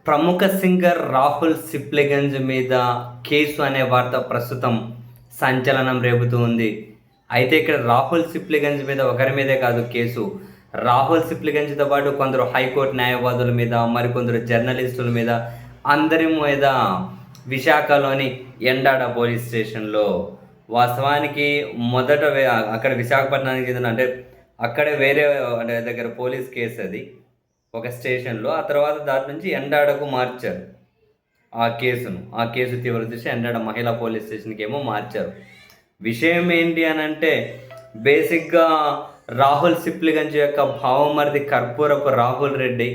ప్రముఖ సింగర్ రాహుల్ సిప్లిగంజ్ మీద కేసు అనే వార్త ప్రస్తుతం సంచలనం రేపుతూ ఉంది. అయితే ఇక్కడ రాహుల్ సిప్లిగంజ్ మీద ఒకరి మీదే కాదు కేసు. రాహుల్ సిప్లిగంజ్తో పాటు కొందరు హైకోర్టు న్యాయవాదుల మీద, మరికొందరు జర్నలిస్టుల మీద, అందరి మీద విశాఖలోని ఎండాడ పోలీస్ స్టేషన్లో వాస్తవానికి మొదట అక్కడ విశాఖపట్నానికి చెందిన అంటే అక్కడే వేరే అంటే దగ్గర పోలీస్ కేసు అది ఒక స్టేషన్లో. ఆ తర్వాత దాని నుంచి ఎండాడకు మార్చారు ఆ కేసును. ఆ కేసు తీవ్ర దృష్టి ఎండాడ మహిళా పోలీస్ స్టేషన్కి ఏమో మార్చారు. విషయం ఏంటి అని అంటే బేసిక్గా రాహుల్ సిప్లిగంజ్ యొక్క భావమరిది కర్పూరపు రాహుల్ రెడ్డి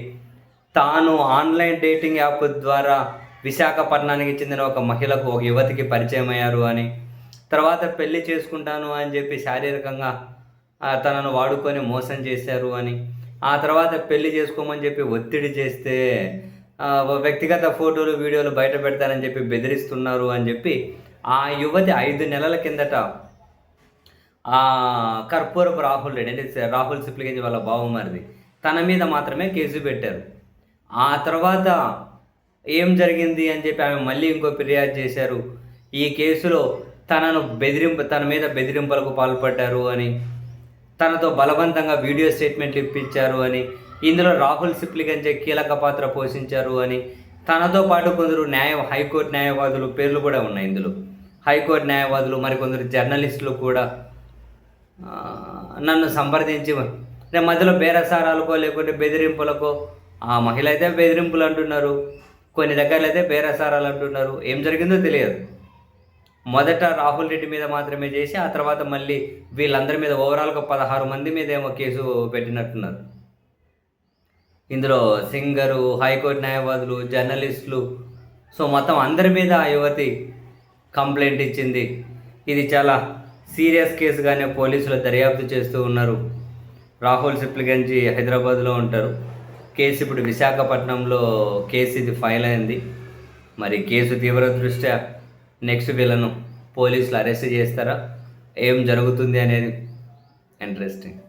తాను ఆన్లైన్ డేటింగ్ యాప్ ద్వారా విశాఖపట్నానికి చెందిన ఒక మహిళకు, ఒక యువతికి పరిచయం అయ్యారు అని, తర్వాత పెళ్లి చేసుకుంటాను అని చెప్పి శారీరకంగా తనను వాడుకొని మోసం చేశారు అని, ఆ తర్వాత పెళ్లి చేసుకోమని చెప్పి ఒత్తిడి చేస్తే వ్యక్తిగత ఫోటోలు వీడియోలు బయట పెడతారని చెప్పి బెదిరిస్తున్నారు అని చెప్పి ఆ యువతి 5 నెలల కిందట కర్పూరపు రాహుల్ రెడ్డి అంటే రాహుల్ సిప్లిగంజ్ వాళ్ళ బావమరిది తన మీద మాత్రమే కేసు పెట్టారు. ఆ తర్వాత ఏం జరిగింది అని చెప్పి ఆమె మళ్ళీ ఇంకో ఫిర్యాదు చేశారు. ఈ కేసులో తన మీద బెదిరింపులకు పాల్పడ్డారు అని, తనతో బలవంతంగా వీడియో స్టేట్మెంట్లు ఇప్పించారు అని, ఇందులో రాహుల్ సిప్లిగంజ్ కీలక పాత్ర పోషించారు అని, తనతో పాటు కొందరు హైకోర్టు న్యాయవాదులు పేర్లు కూడా ఉన్నాయి ఇందులో. హైకోర్టు న్యాయవాదులు మరికొందరు జర్నలిస్టులు కూడా నన్ను సంప్రదించి మధ్యలో బేరసారాలకో లేకుంటే బెదిరింపులకో, ఆ మహిళ అయితే బెదిరింపులు అంటున్నారు, కొన్ని దగ్గరలో అయితే బేరసారాలు అంటున్నారు. ఏం జరిగిందో తెలియదు. మొదట రాహుల్ రెడ్డి మీద మాత్రమే చేసి ఆ తర్వాత మళ్ళీ వీళ్ళందరి మీద ఓవరాల్గా 16 మంది మీద ఏమో కేసు పెట్టినట్టున్నారు. ఇందులో సింగరు, హైకోర్టు న్యాయవాదులు, జర్నలిస్టులు, సో మొత్తం అందరి మీద ఆ యువతి కంప్లైంట్ ఇచ్చింది. ఇది చాలా సీరియస్ కేసుగానే పోలీసులు దర్యాప్తు చేస్తూ ఉన్నారు. రాహుల్ సిప్లిగంజ్ హైదరాబాద్లో ఉంటారు. కేసు ఇప్పుడు విశాఖపట్నంలో కేసు ఇది ఫైల్ అయింది. మరి కేసు తీవ్ర దృష్ట్యా నెక్స్ట్ వీళ్ళను పోలీసులు అరెస్ట్ చేస్తారా, ఏం జరుగుతుంది అనేది ఇంట్రెస్టింగ్.